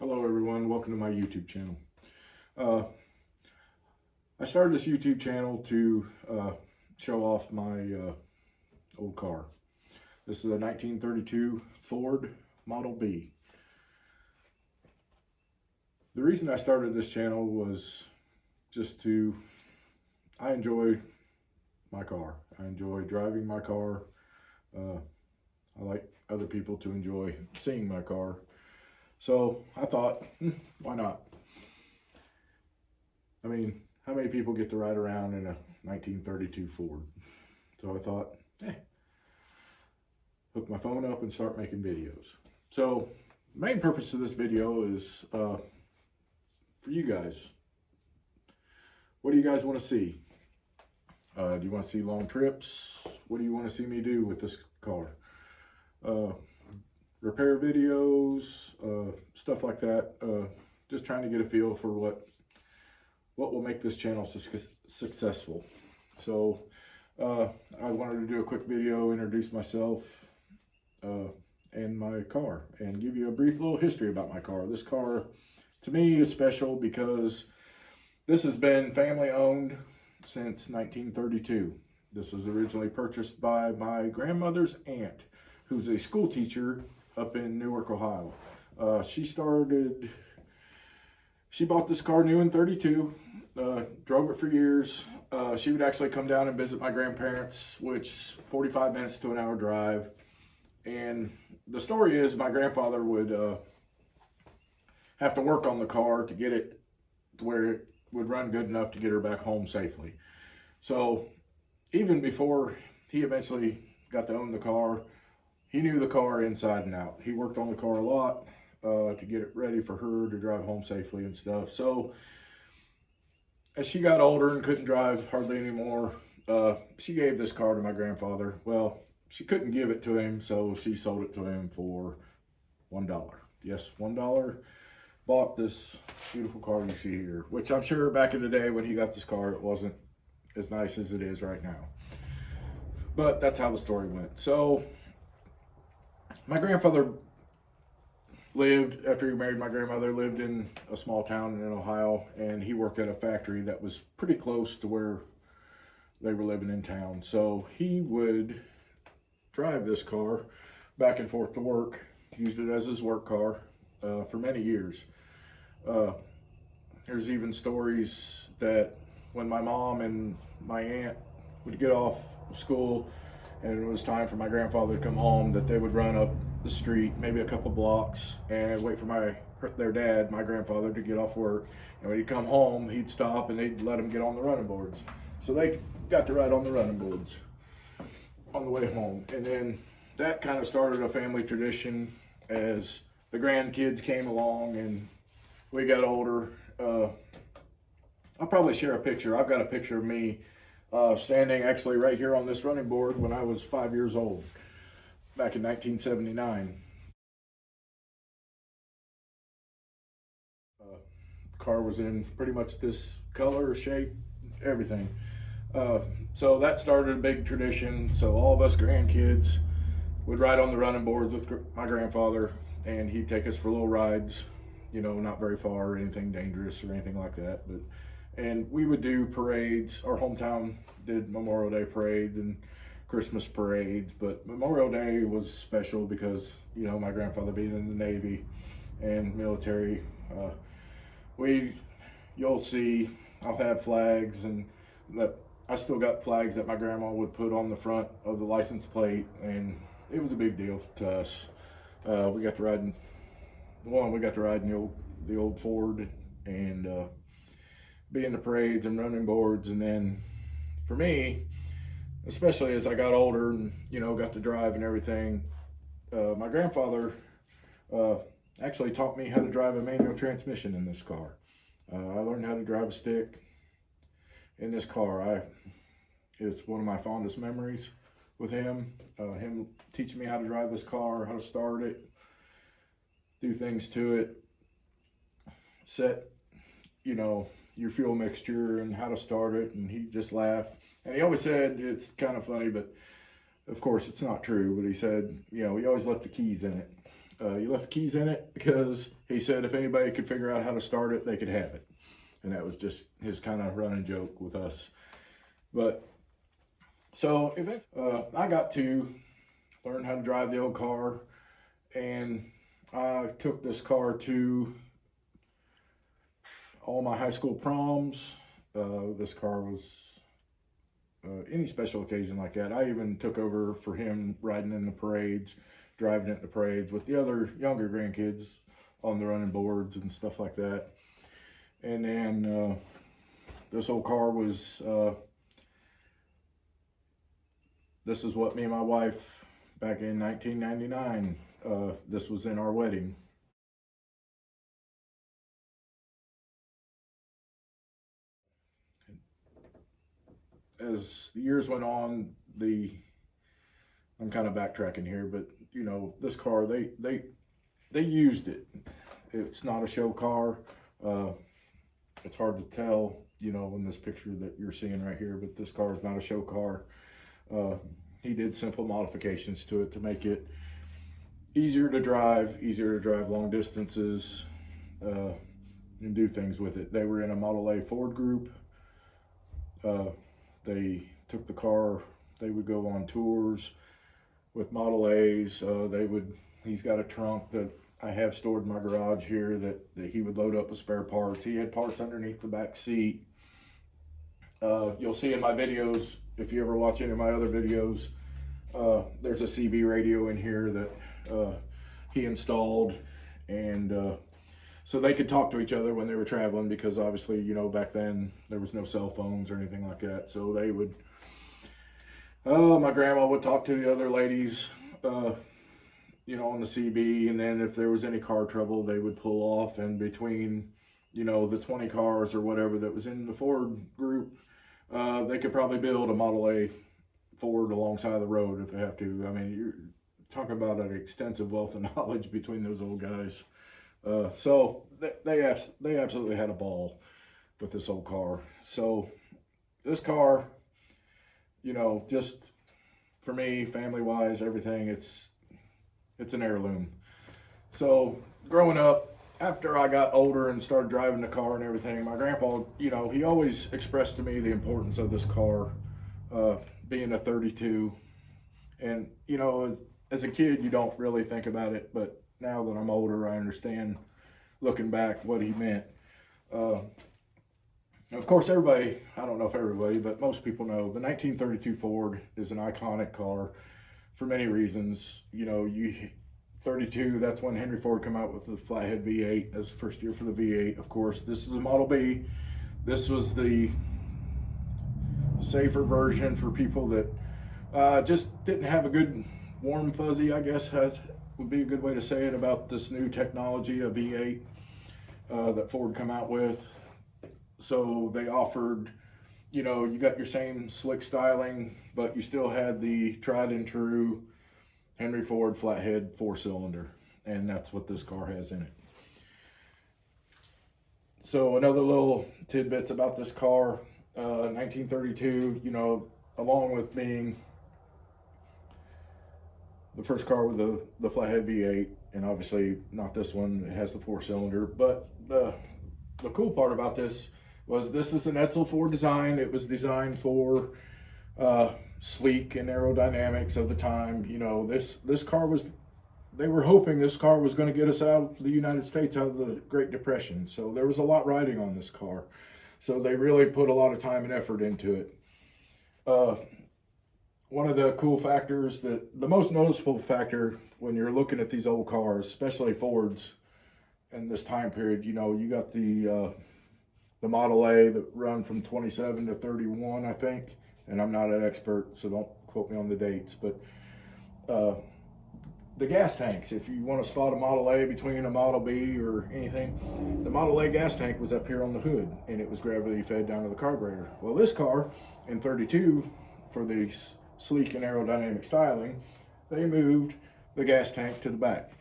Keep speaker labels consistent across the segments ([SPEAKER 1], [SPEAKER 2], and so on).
[SPEAKER 1] Hello everyone, welcome to my YouTube channel. I started this YouTube channel to show off my old car. This is a 1932 Ford Model B. The reason I started this channel was just I enjoy my car. I enjoy driving my car. I like other people to enjoy seeing my car. So I thought, why not? I mean, how many people get to ride around in a 1932 Ford? So I thought, hook my phone up and start making videos. So the main purpose of this video is for you guys. What do you guys want to see? Do you want to see long trips? What do you want to see me do with this car? Repair videos, stuff like that. Just trying to get a feel for what will make this channel successful. So I wanted to do a quick video, introduce myself and my car, and give you a brief little history about my car. This car, to me, is special because this has been family owned since 1932. This was originally purchased by my grandmother's aunt, who's a school teacher up in Newark, Ohio. She bought this car new in 32, drove it for years. She would actually come down and visit my grandparents, which 45 minutes to an hour drive. And the story is my grandfather would have to work on the car to get it to where it would run good enough to get her back home safely. So even before he eventually got to own the car, he knew the car inside and out. He worked on the car a lot to get it ready for her to drive home safely and stuff. So as she got older and couldn't drive hardly anymore, she gave this car to my grandfather. Well, she couldn't give it to him, so she sold it to him for $1. Yes, $1. Bought this beautiful car you see here, which I'm sure back in the day when he got this car, it wasn't as nice as it is right now. But that's how the story went. So my grandfather after he married my grandmother, lived in a small town in Ohio, and he worked at a factory that was pretty close to where they were living in town. So he would drive this car back and forth to work, used it as his work car for many years. There's even stories that when my mom and my aunt would get off school and it was time for my grandfather to come home, that they would run up the street, maybe a couple blocks, and wait for their dad, my grandfather, to get off work. And when he'd come home, he'd stop and they'd let him get on the running boards. So they got to ride on the running boards on the way home. And then that kind of started a family tradition as the grandkids came along and we got older. I'll probably share a picture. I've got a picture of me standing actually right here on this running board when I was 5 years old, back in 1979. The car was in pretty much this color, shape, everything. So that started a big tradition. So all of us grandkids would ride on the running boards with my grandfather, and he'd take us for little rides, you know, not very far or anything dangerous or anything like that. And we would do parades. Our hometown did Memorial Day parades and Christmas parades, but Memorial Day was special because, you know, my grandfather being in the Navy and military, you'll see, I'll have flags, and that I still got flags that my grandma would put on the front of the license plate, and it was a big deal to us. We got to ride in the old Ford and be in the parades and running boards. And then for me, especially as I got older and, you know, got to drive and everything, my grandfather actually taught me how to drive a manual transmission in this car. I learned how to drive a stick in this car. It's one of my fondest memories with him. Him teaching me how to drive this car, how to start it, do things to it, set, you know, your fuel mixture and how to start it. And he just laughed. And he always said, it's kind of funny, but of course it's not true, but he said, you know, he always left the keys in it. He left the keys in it because he said if anybody could figure out how to start it, they could have it. And that was just his kind of running joke with us. But so I got to learn how to drive the old car, and I took this car to all my high school proms. This car was any special occasion like that. I even took over for him riding in the parades, driving it in the parades with the other younger grandkids on the running boards and stuff like that. And then this old car was, this is what me and my wife back in 1999, this was in our wedding. As the years went on, I'm kind of backtracking here, but you know, this car, they used it. It's not a show car. It's hard to tell, you know, in this picture that you're seeing right here, but this car is not a show car. He did simple modifications to it to make it easier to drive long distances, and do things with it. They were in a Model A Ford group. They took the car, they would go on tours with Model A's. He's got a trunk that I have stored in my garage here that he would load up with spare parts. He had parts underneath the back seat. You'll see in my videos, if you ever watch any of my other videos, there's a CB radio in here that he installed, and so they could talk to each other when they were traveling, because obviously, you know, back then there was no cell phones or anything like that. So they would, my grandma would talk to the other ladies, you know, on the CB, and then if there was any car trouble, they would pull off, and between, you know, the 20 cars or whatever that was in the Ford group, they could probably build a Model A Ford alongside the road if they have to. I mean, you're talking about an extensive wealth of knowledge between those old guys. So they absolutely had a ball with this old car. So this car, you know, just for me, family-wise, everything, it's an heirloom. So growing up, after I got older and started driving the car and everything, my grandpa, you know, he always expressed to me the importance of this car, being a 32. And, you know, as a kid, you don't really think about it, but now that I'm older, I understand, looking back, what he meant. Of course, everybody, I don't know if everybody, but most people know the 1932 Ford is an iconic car for many reasons. You know, 32, that's when Henry Ford came out with the flathead V8. That was the first year for the V8, of course. This is a Model B. This was the safer version for people that just didn't have a good warm fuzzy, I guess would be a good way to say it, about this new technology of V8 that Ford come out with. So they offered, you know, you got your same slick styling, but you still had the tried and true Henry Ford flathead 4-cylinder, and that's what this car has in it. So another little tidbits about this car, 1932, you know, along with being the first car with the flathead V8, and obviously not this one, it has the 4-cylinder, but the cool part about this was this is an Edsel Ford design. It was designed for sleek and aerodynamics of the time. You know, this car was, they were hoping this car was going to get us out of the United States out of the Great Depression. So there was a lot riding on this car. So they really put a lot of time and effort into it. One of the cool factors, the most noticeable factor when you're looking at these old cars, especially Fords in this time period, you know, you got the Model A that run from 27 to 31, I think. And I'm not an expert, so don't quote me on the dates, but the gas tanks, if you want to spot a Model A between a Model B or anything, the Model A gas tank was up here on the hood, and it was gravity fed down to the carburetor. Well, this car in 32, for the sleek and aerodynamic styling, they moved the gas tank to the back.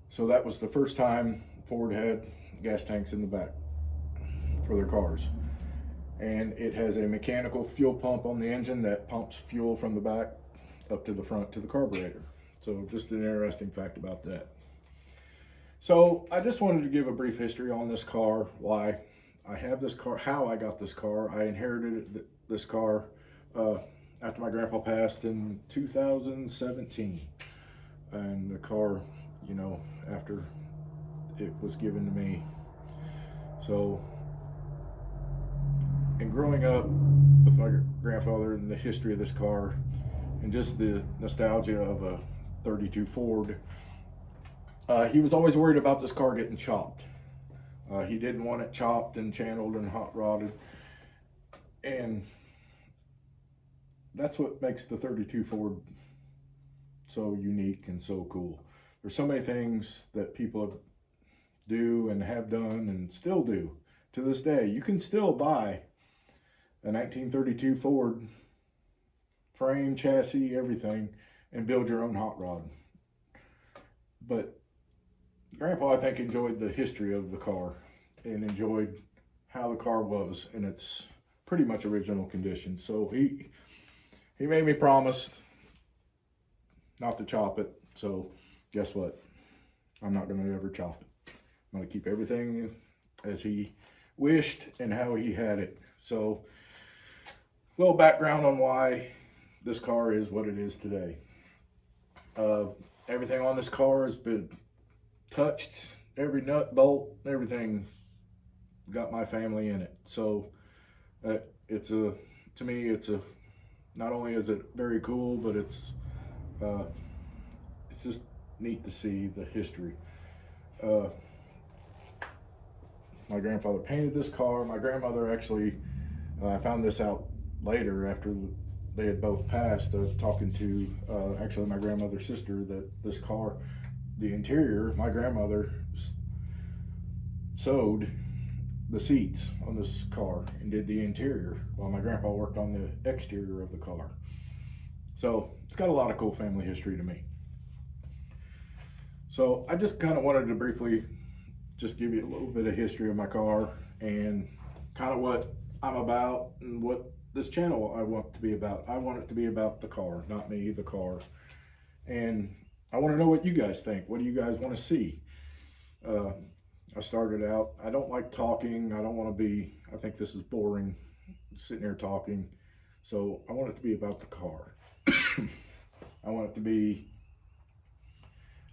[SPEAKER 1] So that was the first time Ford had gas tanks in the back for their cars. And it has a mechanical fuel pump on the engine that pumps fuel from the back up to the front to the carburetor. So just an interesting fact about that. So I just wanted to give a brief history on this car, why I have this car, how I got this car. I inherited this car after my grandpa passed in 2017. And the car, you know, after it was given to me. So, and growing up with my grandfather and the history of this car and just the nostalgia of a 32 Ford, he was always worried about this car getting chopped. He didn't want it chopped and channeled and hot rodded. And that's what makes the 32 Ford so unique and so cool. There's so many things that people do and have done and still do to this day. You can still buy a 1932 Ford, frame, chassis, everything, and build your own hot rod. But Grandpa, I think, enjoyed the history of the car and enjoyed how the car was in its pretty much original condition. So he made me promise not to chop it. So guess what? I'm not going to ever chop it. I'm going to keep everything as he wished and how he had it. So a little background on why this car is what it is today. Everything on this car has been touched, every nut, bolt, everything got my family in it. So to me, not only is it very cool, but it's just neat to see the history. My grandfather painted this car. My grandmother actually, I found this out later after they had both passed. I was talking to actually my grandmother's sister that this car, the interior, my grandmother sewed the seats on this car and did the interior while my grandpa worked on the exterior of the car. So it's got a lot of cool family history to me. So I just kind of wanted to briefly just give you a little bit of history of my car and kind of what I'm about and what this channel I want to be about. I want it to be about the car, not me, the car. And I want to know what you guys think. What do you guys want to see? I started out, I don't like talking. I don't want to be, I think this is boring, sitting here talking. So I want it to be about the car. I want it to be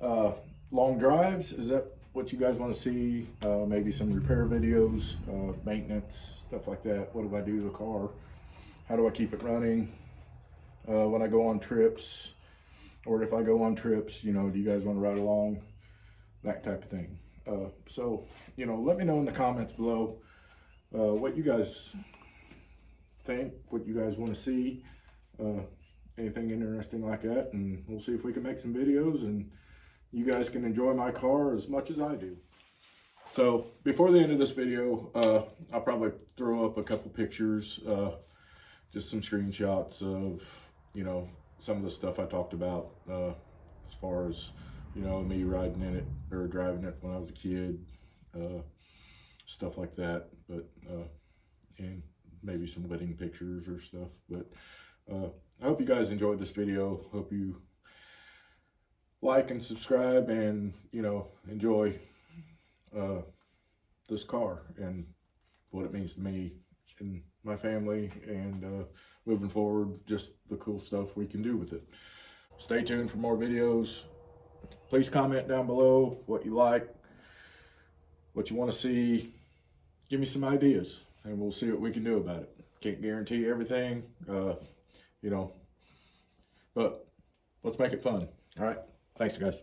[SPEAKER 1] long drives. Is that what you guys want to see? Maybe some repair videos, maintenance, stuff like that. What do I do to the car? How do I keep it running? When I go on trips, or if I go on trips, you know, do you guys want to ride along? That type of thing. So, you know, let me know in the comments below what you guys think, what you guys want to see, anything interesting like that, and we'll see if we can make some videos and you guys can enjoy my car as much as I do. So before the end of this video, I'll probably throw up a couple pictures, just some screenshots of, you know, some of the stuff I talked about as far as, you know, me riding in it or driving it when I was a kid, stuff like that. But and maybe some wedding pictures or stuff. But I hope you guys enjoyed this video. Hope you like and subscribe and, you know, enjoy this car and what it means to me and my family, and moving forward, just the cool stuff we can do with it. Stay tuned for more videos. Please comment down below what you like, what you want to see. Give me some ideas and we'll see what we can do about it. Can't guarantee everything, you know, but let's make it fun. All right. Thanks, guys.